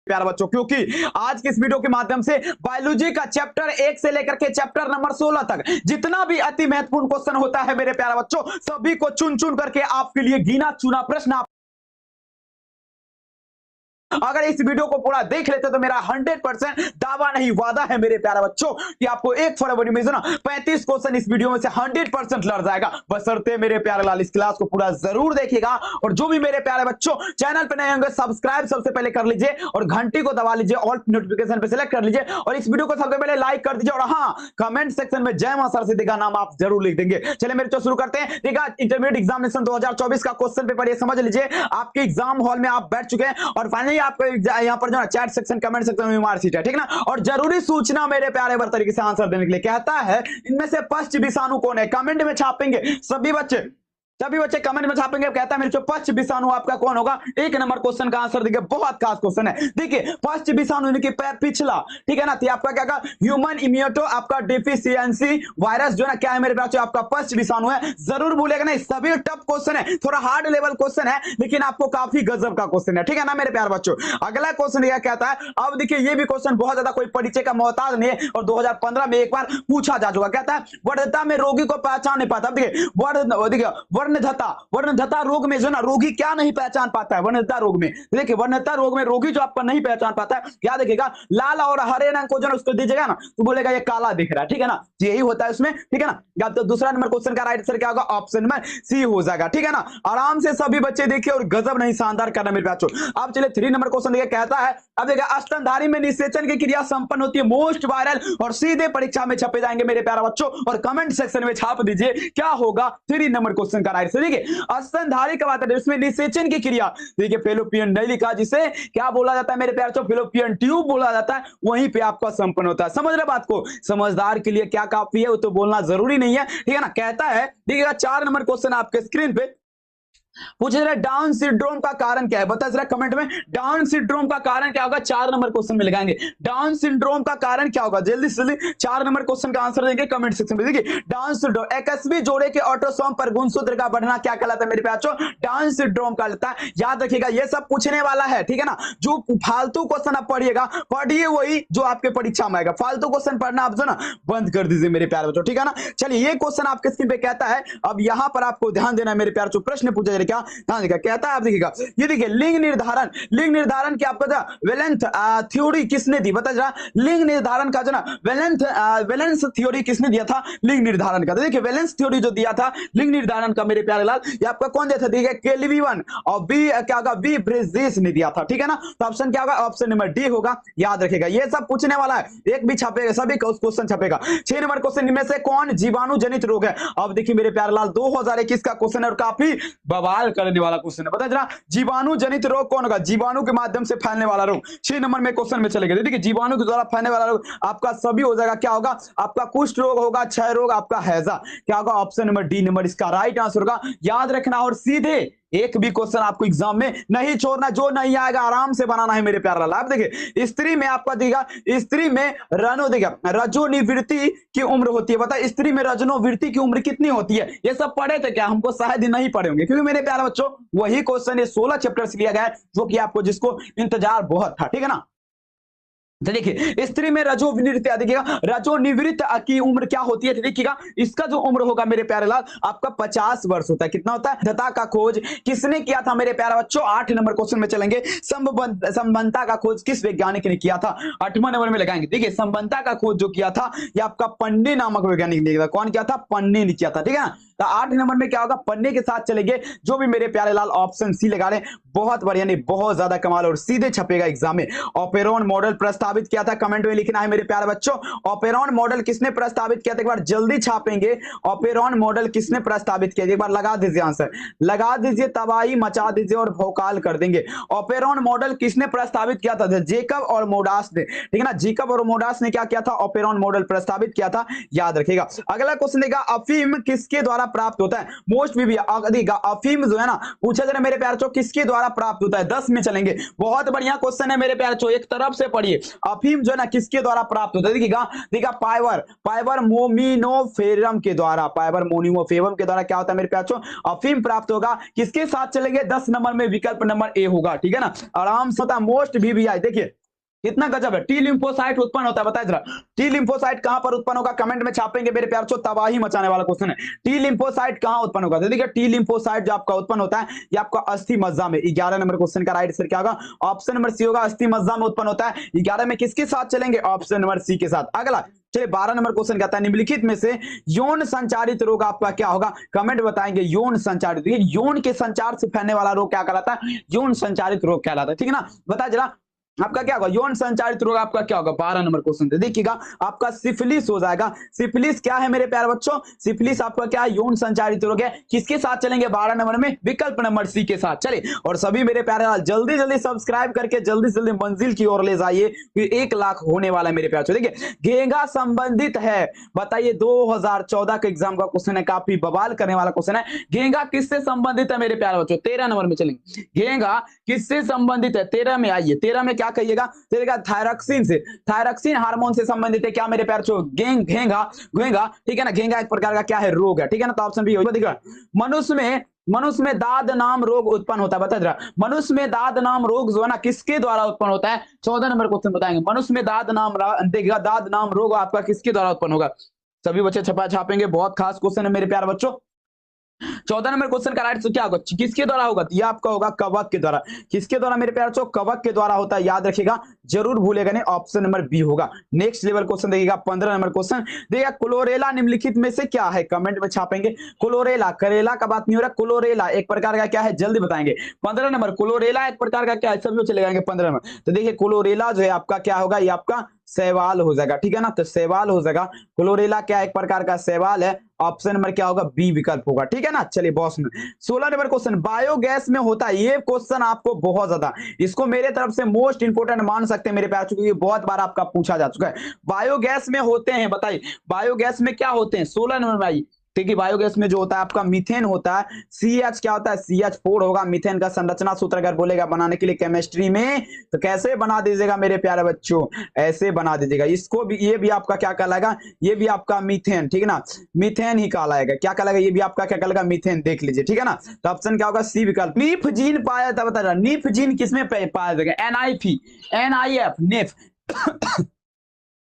प्यारे बच्चों, क्योंकि आज की इस वीडियो के माध्यम से बायोलॉजी का चैप्टर 1 से लेकर के चैप्टर नंबर 16 तक जितना भी अति महत्वपूर्ण क्वेश्चन होता है मेरे प्यारे बच्चों, सभी को चुन चुन करके आपके लिए गिना चुना प्रश्न अगर इस वीडियो को पूरा देख लेते तो मेरा 100% दावा नहीं वादा है मेरे प्यारे बच्चों कि आपको 1 फरवरी में 35 क्वेश्चन इस वीडियो में से 100% लड़ जाएगा। बशर्ते मेरे प्यारे लाल इस क्लास को पूरा जरूर देखिएगा और जो भी मेरे प्यारे बच्चों चैनल पे नए होंगे सब्सक्राइब सबसे पहले कर लीजिए और घंटी को दबा लीजिए, ऑल नोटिफिकेशन पे सिलेक्ट कर लीजिए और इस वीडियो को सबसे पहले लाइक कर दीजिए और हाँ कमेंट सेक्शन में जय मां सरस्वती का नाम आप जरूर लिख देंगे। चलिए मेरे तो शुरू करते हैं। ठीक है, इंटरमीडिएट एग्जामिनेशन 2024 का क्वेश्चन पेपर ये समझ लीजिए, आपके एग्जाम हॉल में आप बैठ चुके हैं और फाइनली आपको यहाँ पर जो है चैट सेक्शन कमेंट सेक्शन में मार्कशीट है, ठीक है ना। और जरूरी सूचना मेरे प्यारे बर तरीके से आंसर देने के लिए कहता है इनमें से पश्च विषाणु कौन है, कमेंट में छापेंगे सभी बच्चे कमेंट में छापेंगे। कहता है मेरे जो पश्च विषाणु आपका कौन होगा। 1 नंबर क्वेश्चन का आंसर देखिए, बहुत खास क्वेश्चन है। देखिए पश्च विषाणु यानी कि पिछला, ठीक है ना, तो आपका क्या कहा ह्यूमन इम्यूनो आपका डिफिशियंसी वायरस जो है ना क्या है मेरे बच्चों आपका पश्च विषाणु है। जरूर भूलेगा नहीं, सभी टफ क्वेश्चन है, थोड़ा हार्ड लेवल क्वेश्चन है लेकिन आपको काफी गजब का क्वेश्चन है, ठीक है ना मेरे प्यारे बच्चों। अगला क्वेश्चन क्या कहता है, अब देखिए ये भी क्वेश्चन बहुत ज्यादा कोई परिचय का मोहताज नहीं है और 2015 में एक बार पूछा जा चुका। कहता है वर्णता में रोगी को पहचान नहीं पाता। देखिए वर्णधता रोग में जो ना रोगी क्या नहीं पहचान पाता है, वर्णधता रोग में देखिए वर्णधता रोग में रोगी जो आपका नहीं पहचान पाता है क्या देखेगा, लाल और हरे रंग को जो ना उसको दीजिएगा ना तो बोलेगा ये काला दिख रहा है, ठीक है ना, यही होता है उसमें, ठीक है ना। तो दूसरा नंबर क्वेश्चन का राइट आंसर क्या होगा, ऑप्शन नंबर सी हो जाएगा, ठीक है ना। आराम से सभी बच्चे देखिए और गजब नहीं शानदार करना मेरे बच्चों। अब चलिए 3 नंबर क्वेश्चन देखिए, कहता है अब देखिए स्तनधारी में निषेचन की क्रिया संपन्न होती है, मोस्ट वायरल और सीधे परीक्षा में छपे जाएंगे मेरे प्यारे बच्चों और कमेंट सेक्शन में छाप दीजिए क्या होगा 3 नंबर क्वेश्चन का राइट आंसर। देखिए स्तनधारी का बात है उसमें निषेचन की क्रिया, देखिए फेलोपियन नहीं लिखा, जिसे क्या बोला जाता है मेरे प्यारे बच्चों, फेलोपियन ट्यूब बोला जाता है, वहीं पे आपका संपन्न होता है। समझ रहे बात को, समझदार के लिए क्या काफी है वो तो बोलना जरूरी नहीं है, ठीक है ना। कहता है देखिएगा 4 नंबर क्वेश्चन आपके स्क्रीन पे पूछ रहा है डाउन सिंड्रोम का कारण क्या है, बता जरा कमेंट में डाउन सिंड्रोम का कारण क्या होगा। 4 नंबर क्वेश्चन में लगाएंगे डाउन सिंड्रोम का कारण क्या होगा, जल्दी से जल्दी 4 नंबर क्वेश्चन का आंसर देंगे कमेंट सेक्शन में। देखिए डाउन सिंड्रोम एकस्वी जोड़े के ऑटोसोम पर गुणसूत्र का बढ़ना क्या कहलाता है मेरे बच्चों, डाउन सिंड्रोम कहलाता है। याद रखिएगा ये सब पूछने वाला है, ठीक है ना। जो फालतू क्वेश्चन आप पढ़िएगा पढ़िए वही जो आपके परीक्षा में आएगा, फालतू क्वेश्चन पढ़ना आप जो ना बंद कर दीजिए मेरे प्यारे बच्चों, ठीक है ना। चलिए ये क्वेश्चन आपके स्क्रीन पे कहता है, अब यहां पर आपको ध्यान देना है मेरे प्यारे बच्चों, प्रश्न पूछा जाए क्या ध्यान देगा। कहता है आप देखिएगा ये देखिए लिंग निर्धारण की आपको वैलेंस थ्योरी किसने दी, बता जरा लिंग निर्धारण का जो ना वैलेंस थ्योरी किसने दिया था लिंग निर्धारण का। तो देखिए वैलेंस थ्योरी जो दिया था लिंग निर्धारण का मेरे प्यारे लाल ये आपका कौन दिया था, देखिए केल्विन और बी क्या होगा बी ब्रिजेस ने दिया था, ठीक है ना। तो ऑप्शन क्या होगा, ऑप्शन नंबर डी होगा। याद रखिएगा ये सब पूछने वाला है, एक भी छपेगा सभी का क्वेश्चन छपेगा। 6 नंबर क्वेश्चन में से कौन जीवाणु जनित रोग है। अब देखिए मेरे प्यारे लाल 2021 का क्वेश्चन है और काफी बवाल करने वाला क्वेश्चन है, बता जरा जीवाणु जनित रोग कौन होगा, जीवाणु के माध्यम से फैलने वाला रोग। 6 नंबर में क्वेश्चन में चलेगा, देखिए जीवाणु के द्वारा फैलने वाला रोग आपका सभी हो जाएगा, क्या होगा आपका कुष्ठ रोग होगा, क्षय रोग आपका हैजा, क्या होगा ऑप्शन नंबर डी नंबर इसका राइट आंसर होगा। याद रखना और सीधे एक भी क्वेश्चन आपको एग्जाम में नहीं छोड़ना, जो नहीं आएगा आराम से बनाना है मेरे प्यारे लाल। आप देखिए स्त्री में आपका देगा, स्त्री में रजोनिवृत्ति की उम्र होती है, बता स्त्री में रजोनिवृत्ति की उम्र कितनी होती है। ये सब पढ़े थे क्या, हमको शायद नहीं पढ़े होंगे क्योंकि मेरे प्यारे बच्चों वही क्वेश्चन 16 चैप्टर से लिया गया है जो कि आपको जिसको इंतजार बहुत था, ठीक है ना। तो देखिए स्त्री में रजोनिवृत्ति देखिएगा रजोनिवृत्त की उम्र क्या होती है, देखिएगा इसका जो उम्र होगा मेरे प्यारे लाल आपका 50 वर्ष होता है। कितना होता है, दता का खोज किसने किया था मेरे प्यारे बच्चों। 8 नंबर क्वेश्चन में चलेंगे, संबंधता का खोज किस वैज्ञानिक ने किया था, 8वां नंबर में लगाएंगे। देखिए संबंधता का खोज जो किया था ये आपका पन्ने नामक वैज्ञानिक ने किया था, कौन किया था, पन्ने ने किया था, ठीक है ना। तो 8 नंबर में क्या होगा, पन्ने के साथ चलेंगे। जो भी मेरे प्यारे लाल ऑप्शन सी लगा रहे बहुत बढ़िया, नहीं बहुत ज्यादा कमाल और सीधे छपेगा एग्जाम में। ऑपेरॉन मॉडल प्रस्तावित किया था, कमेंट में लिखना है मेरे प्यारे बच्चों ऑपेरॉन मॉडल किसने प्रस्तावित किया था, एक बार जल्दी छापेंगे ऑपेरॉन मॉडल किसने प्रस्तावित किया, एक बार लगा दीजिए आंसर, लगा दीजिए तबाही मचा दीजिए और भौकाल कर देंगे। ऑपेरॉन मॉडल किसने प्रस्तावित किया था, जेकब और मोडास ने, ठीक है ना, जेकब और मोडास ने क्या किया था, ऑपेरॉन मॉडल प्रस्तावित किया था। याद रखिएगा। अगला क्वेश्चन देगा अफीम किसके द्वारा प्राप्त होता है, मोस्ट भी अफीम जो है ना पूछा जा रहा है मेरे प्यारे बच्चों किसके द्वारा प्राप्त होता है। 10 में चलेंगे, बहुत बढ़िया क्वेश्चन है मेरे प्यारे बच्चों, एक तरफ से पढ़िए अफीम जो है ना किसके द्वारा प्राप्त होता है, देखिएगा पाइबर मोमिनोफेरम के द्वारा, पाइबर मोनिमोफेरम के द्वारा क्या होता है मेरे प्यारे बच्चों, अफीम प्राप्त होगा। किसके साथ चलेंगे, 10 नंबर में विकल्प नंबर ए होगा, ठीक है ना, आराम से होता मोस्ट वीवीआई। देखिए कितना गजब है, टी लिम्फोसाइट उत्पन्न होता है, बताइए जरा टी लिम्फोसाइट कहां पर उत्पन्न होगा, कमेंट में छापेंगे मेरे प्यार, तबाही मचाने वाला क्वेश्चन है। टी लिम्फोसाइट कहां उत्पन्न होगा, तो देखिए टी लिम्फोसाइट जो आपका उत्पन्न होता है ये आपका अस्थि मज्जा में, 11 नंबर क्वेश्चन का राइट आंसर क्या होगा, ऑप्शन नंबर सी होगा, अस्थि मज्जा में उत्पन्न होता है। 11 में किसके साथ चलेंगे, ऑप्शन नंबर सी के साथ। अगला चलिए 12 नंबर क्वेश्चन कहता है निम्नलिखित में से यौन संचारित रोग आपका क्या होगा, कमेंट बताएंगे। यौन संचारित, यौन के संचार से फैलने वाला रोग क्या कहलाता है, यौन संचारित रोग कहलाता है, ठीक है ना, बताइए जरा आपका क्या होगा, यौन संचारित रोग आपका क्या होगा, 12 नंबर क्वेश्चन देखिएगा आपका सिफिलिस हो जाएगा। सिफिलिस क्या है मेरे प्यारे बच्चों, सिफिलिस आपका क्या है, यौन संचारित रोग है। किसके साथ चलेंगे, 12 नंबर में विकल्प नंबर सी के साथ। चलिए और सभी मेरे प्यारे लाल जल्दी जल्दी सब्सक्राइब करके जल्दी जल्दी मंजिल की ओर ले जाइए, 1 लाख होने वाला है मेरे प्यारे। देखिए घेंगा संबंधित है, बताइए 2014 के एग्जाम का क्वेश्चन है, काफी बवाल करने वाला क्वेश्चन है। घेंगा किससे संबंधित है मेरे प्यारे बच्चों, 13 नंबर में चलेंगे। घेंगा किससे संबंधित है, 13 में आइए, 13 में क्या कहिएगा, थायरक्सिन से, थायरक्सिन हार्मोन से संबंधित है क्या मेरे प्यारे बच्चों, घेंगा, ठीक है ना, घेंगा एक प्रकार का क्या है, रोग है, ठीक है ना, तो ऑप्शन बी होगा। मनुष्य में दाद नाम रोग उत्पन्न होता है, बता रहा मनुष्य में दाद नाम रोग जो है ना किसके द्वारा उत्पन्न होता है, 14 नंबर क्वेश्चन बताएंगे। मनुष्य में दाद नाम रोग आपका किसके द्वारा उत्पन्न होगा, सभी बच्चे छापेंगे, बहुत खास क्वेश्चन है मेरे प्यारे बच्चों। 14 नंबर क्वेश्चन का राइट आंसर क्या होगा, किसके द्वारा होगा, ये आपका होगा कवक के द्वारा। किसके द्वारा मेरे प्यारे बच्चों, कवक के द्वारा होता है, याद रखिएगा, जरूर भूलेगा नहीं, ऑप्शन नंबर बी होगा। नेक्स्ट लेवल क्वेश्चन देखिएगा 15 नंबर क्वेश्चन देखिएगा, क्लोरेला निम्नलिखित में से क्या है, कमेंट में छापेंगे। क्लोरेला, करेला का बात नहीं हो रहा, क्लोरेला एक प्रकार का क्या है, जल्दी बताएंगे। 15 नंबर क्लोरेला एक प्रकार का क्या है, सभी चले जाएंगे 15 नंबर। तो देखिए क्लोरेला जो है आपका क्या होगा, ये आपका शैवाल हो जाएगा, ठीक है ना, तो शैवाल हो जाएगा। क्लोरेला क्या एक प्रकार का शैवाल है, ऑप्शन नंबर क्या होगा, बी विकल्प होगा, ठीक है ना। चलिए बॉस में 16 नंबर क्वेश्चन बायोगैस में होता है, ये क्वेश्चन आपको बहुत ज्यादा, इसको मेरे तरफ से मोस्ट इंपोर्टेंट मान सकते हैं मेरे प्यार, चुके बहुत बार आपका पूछा जा चुका है। बायोगैस में होते हैं, बताइए बायोगैस में क्या होते हैं, 16 नंबर में आई। देखिए बायोगैस में जो होता है आपका मीथेन होता है, CH क्या होता है, CH4 होगा। मीथेन का संरचना सूत्र अगर बोलेगा बनाने के लिए केमिस्ट्री में, तो कैसे बना दीजिएगा मेरे प्यारे बच्चों, ऐसे बना दीजिएगा। इसको भी, ये भी आपका क्या कहलाएगा, ये भी आपका मीथेन, ठीक है ना, मीथेन ही कहलाएगा, क्या कहलाएगा, ये भी आपका क्या कहलाएगा, मीथेन, देख लीजिए, ठीक है ना। तो ऑप्शन क्या होगा, सी विकल्प। नीफ जीन पाया था, बता रहा नीफ जीन किसमें पाया जाएगा, NIF नेफ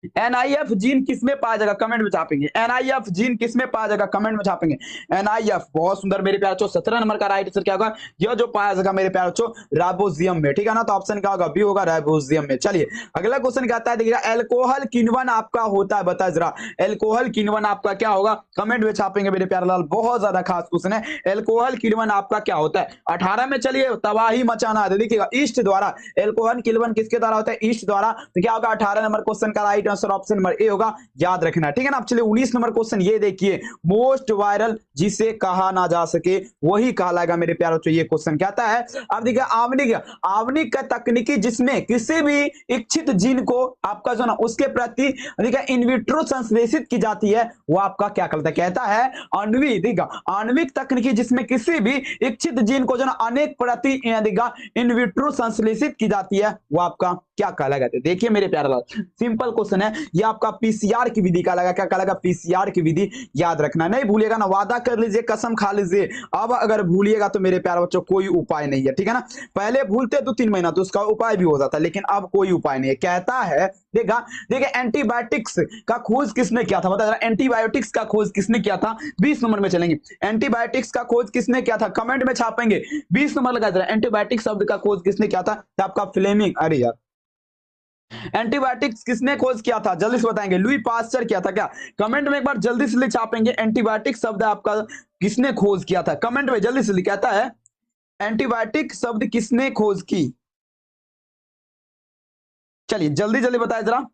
NIF जीन किसमें पाया जाएगा, कमेंट में छापेंगे। NIF जीन किसमें पाया जाएगा, कमेंट में छापेंगे। NIF बहुत सुंदर मेरे प्यारे बच्चों, 17 नंबर का राइट आंसर क्या होगा, यह जो पाया जाएगा मेरे प्यारे बच्चों राइबोसोम में, ठीक है ना, तो ऑप्शन क्या होगा, बी होगा, राइबोसोम में। चलिए अगला क्वेश्चन कहता है, देखिएगा एल्कोहल किण्वन आपका होता है, बताइए जरा एल्कोहल किण्वन आपका क्या होगा, कमेंट में छापेंगे मेरे प्यारे लाल, बहुत ज्यादा खास क्वेश्चन है। एल्कोहल किण्वन आपका क्या होता है, 18 में चलिए तबाही मचाना है, देखिएगा ईस्ट द्वारा, एल्कोहल किण्वन किसके द्वारा होता है, ईस्ट द्वारा, तो क्या होगा 18 नंबर क्वेश्चन का right answer option number A होगा, याद रखना, ठीक है ना। अब चलिए 19 नंबर क्वेश्चन ये देखिए, मोस्ट वायरल जिसे कहा ना जा सके वही कहलाएगा मेरे प्यारे बच्चों, ये क्वेश्चन कहता है। अब देखिए आवनिक का तकनीकी जिसमें किसी भी इच्छित जीन को आपका जो ना उसके प्रति देखिए इनविट्रो संश्लेषित की जाती है, वो आपका क्या कहता है आणविक तकनीकी जिसमें किसी भी इच्छित जीन को जो ना अनेक प्रति इनविट्रो संश्लेषित की जाती है, वो आपका क्या कहलाएगा। देखिए मेरे प्यारे लाल सिंपल क्वेश्चन है, ये आपका पीसीआर की विधि का लगा, क्या कहलाएगा, पीसीआर की विधि, याद रखना, नहीं भूलिएगा ना, वादा कर लीजिए, कसम खा लीजिए, अब अगर भूलिएगा तो मेरे प्यारे बच्चों कोई उपाय नहीं है, ठीक है ना। पहले भूलते 2-3 महीना तो उसका उपाय भी हो जाता, लेकिन अब कोई उपाय नहीं है। कहता है देखिए एंटीबायोटिक्स का खोज किसने किया था, बता जरा एंटीबायोटिक्स का खोज किसने किया था, 20 नंबर में चलेंगे। एंटीबायोटिक्स का खोज किसने किया था, कमेंट में छापेंगे, 20 नंबर लगा जरा, एंटीबायोटिक शब्द का खोज किसने किया था, आपका फ्लेमिंग, अरे यार एंटीबायोटिक्स किसने खोज किया था, जल्दी से बताएंगे, लुई पास्चर किया था क्या, कमेंट में एक बार जल्दी से छापेंगे। एंटीबायोटिक शब्द आपका किसने खोज किया था, कमेंट में जल्दी से कहता है एंटीबायोटिक शब्द किसने खोज की, चलिए जल्दी जल्दी बताएं जरा।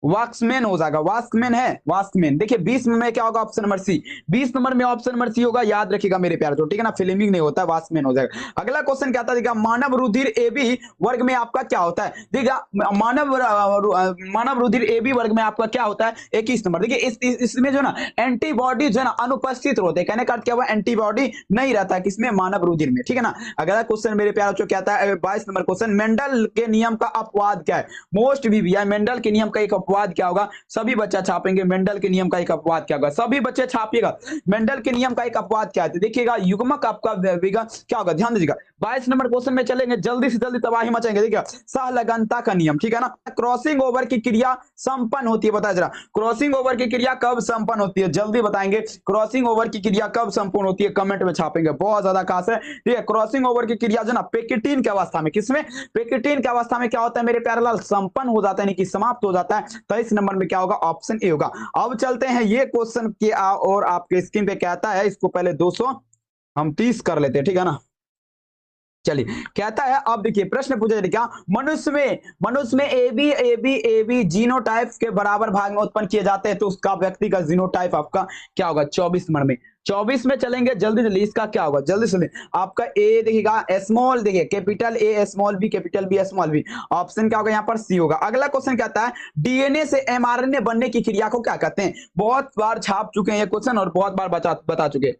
वास्कमैन हो जाएगा, वास्कमैन है, वास्कमैन। देखिए 20 में क्या होगा, ऑप्शन नंबर सी। 20 नंबर में ऑप्शन नंबर सी होगा, याद रखिएगा मेरे प्यारे। तो ठीक है ना, फिल्मिंग नहीं होता है, वास्कमैन हो जाएगा। अगला क्वेश्चन क्या आता है, देखिए मानव रुधिर ए बी वर्ग में आपका क्या होता है। देखिए मानव रुधिर ए बी वर्ग में आपका क्या होता है, 21 नंबर। देखिए इसमें जो ना एंटीबॉडी जो है ना अनुपस्थित होते हैं, कहने का अर्थ क्या हुआ, एंटीबॉडी नहीं रहता है किसमें, मानव रुधिर में। ठीक है ना। अगला क्वेश्चन मेरे प्यारे बच्चों क्या आता है, 22 नंबर क्वेश्चन, मेंडल के नियम का अपवाद क्या है। मोस्ट वीवी मेंडल के नियम का एक अपवाद क्या होगा, सभी बच्चा छापेंगे। मेंडल के नियम का एक अपवाद क्या होगा, सभी बच्चे छापिएगा। मेंडल के नियम का एक अपवाद क्या है, देखिएगा युग्मक आपका क्या होगा, ध्यान दीजिएगा। 22 नंबर क्वेश्चन में चलेंगे, जल्दी से जल्दी तबाही मचाएंगे। देखिए सहलगनता का नियम, ठीक है ना। क्रॉसिंग ओवर की क्रिया संपन्न होती है, बताया जरा क्रॉसिंग ओवर की क्रिया कब संपन्न होती है, जल्दी बताएंगे। क्रॉसिंग ओवर की क्रिया कब संपूर्ण होती है, कमेंट में छापेंगे, बहुत ज्यादा खास है। ठीक है, क्रॉसिंग ओवर की क्रिया जो ना पेकिटीन की अवस्था में, किसमें, पेकिटीन की अवस्था में क्या होता है मेरे प्यारे लाल, संपन्न हो जाता है, यानी कि समाप्त हो जाता है। 23 नंबर में क्या होगा, ऑप्शन ए होगा। अब चलते हैं ये क्वेश्चन के और आपके स्क्रीन पे कहता है, इसको पहले 200 हम 30 कर लेते हैं, ठीक है ना। चलिए कहता है, अब देखिए प्रश्न पूछा क्या, मनुष्य में ए बी जीनोटाइप के बराबर भाग में उत्पन्न किए जाते हैं, तो उसका व्यक्ति का जीनोटाइप आपका क्या होगा, 24 नंबर में। 24 में चलेंगे, जल्दी जल्दी इसका क्या होगा, जल्दी से आपका ए देखिएगा स्मॉल, देखिए capital A small B, capital B small B. Option क्या होगा यहाँ पर, सी होगा। अगला क्वेश्चन कहता है, डीएनए से एमआरएनए बनने की क्रिया को क्या कहते हैं। बहुत बार छाप चुके हैं ये क्वेश्चन और बहुत बार बता चुके हैं।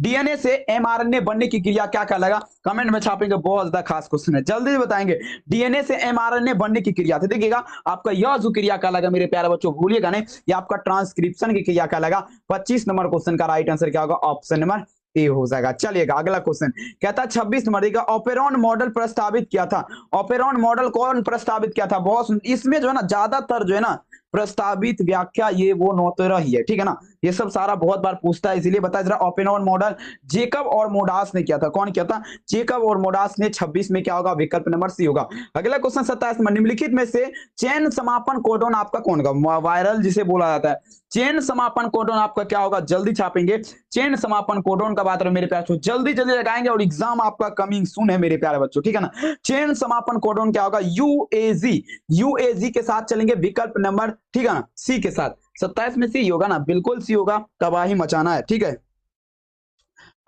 डीएनए से एमआरएनए बनने की क्रिया क्या कहलाएगा, कमेंट में छापेंगे, बहुत ज्यादा खास क्वेश्चन है, जल्दी बताएंगे। डीएनए से एमआरएनए बनने की क्रिया से देखिएगा आपका यह जो क्रिया कहलाएगा मेरे प्यारे बच्चों, भूलिएगा नहीं, ये आपका ट्रांसक्रिप्शन की क्रिया कहलाएगा। 25 नंबर क्वेश्चन का राइट आंसर क्या होगा, ऑप्शन नंबर ए हो जाएगा। चलिएगा अगला क्वेश्चन कहता है 26 नंबर का, ऑपेरॉन मॉडल प्रस्तावित किया था। ऑपेरॉन मॉडल कौन प्रस्तावित किया था, बहुत इसमें जो है ना ज्यादातर जो है ना प्रस्तावित व्याख्या ये वो नोतेरा ही है, ठीक है ना। ये सब सारा बहुत बार पूछता है, इसलिए बताया जरा। ओपेनॉन मॉडल जेकब और मोडास ने किया था, कौन किया था, जेकब और मोडास ने। 26 में क्या होगा, विकल्प नंबर सी होगा। अगला क्वेश्चन 27 में, निम्नलिखित में से चेन समापन कोडोन आपका कौन होगा, वायरल जिसे बोला जाता है। चेन समापन कोडोन आपका क्या होगा, जल्दी छापेंगे। चेन समापन कोडोन का बात मेरे प्यारे बच्चों, जल्दी जल्दी लगाएंगे और एग्जाम आपका कमिंग सून है मेरे प्यारे बच्चों, ठीक है ना। चेन समापन कोडोन क्या होगा, यूएजी, यूएजी के साथ चलेंगे, विकल्प नंबर, ठीक है ना, सी के साथ। 27 में सी होगा ना, बिल्कुल सी होगा, तबाही मचाना है, ठीक है।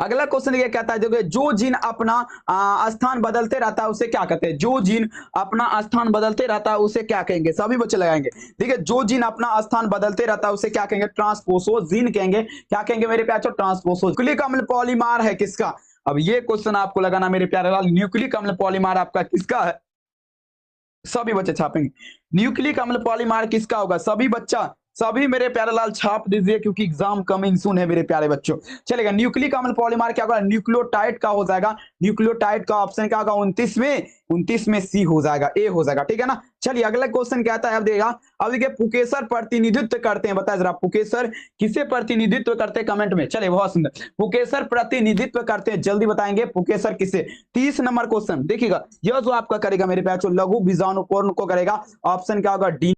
अगला क्वेश्चन ये कहता है, देखिए जो जीन अपना स्थान बदलते रहता है उसे क्या कहते हैं। जो जीन अपना स्थान बदलते रहता है उसे क्या कहेंगे, सभी बच्चे लगाएंगे। देखिए जो जीन अपना स्थान बदलते रहता है उसे क्या कहेंगे, ट्रांसपोसोजीन कहेंगे। क्या कहेंगे मेरे प्यारे, ट्रांसपोसो। न्यूक्लिक अम्ल पॉलीमर है किसका, अब ये क्वेश्चन आपको लगाना मेरे प्यारे लाल, न्यूक्लिक अम्ल पॉलीमर आपका किसका है, सभी बच्चे छापेंगे। न्यूक्लिक अम्ल पॉलीमर किसका होगा, सभी बच्चा, सभी मेरे प्यारे लाल छाप दीजिए, क्योंकि एग्जाम कमिंग सून है मेरे प्यारे बच्चों। चलेगा, न्यूक्लिक अम्ल पॉलीमर क्या होगा, न्यूक्लियोटाइड का हो जाएगा। न्यूक्लियोटाइड का ऑप्शन क्या होगा, 29 में सी हो जाएगा, ए हो जाएगा, ठीक है ना। चलिए अगला क्वेश्चन क्या आता है, अब देगा। अब देखिए पुकेसर प्रतिनिधित्व करते हैं, बताया जरा पुकेसर किसे प्रतिनिधित्व करते हैं, कमेंट में। चलिए बहुत सुंदर, पुकेसर प्रतिनिधित्व करते हैं, जल्दी बताएंगे पुकेसर किसे। 30 नंबर क्वेश्चन देखिएगा, यह जो आपका करेगा मेरे प्यारे, लघु बीजाणुपूर्ण को करेगा, ऑप्शन क्या होगा, डी।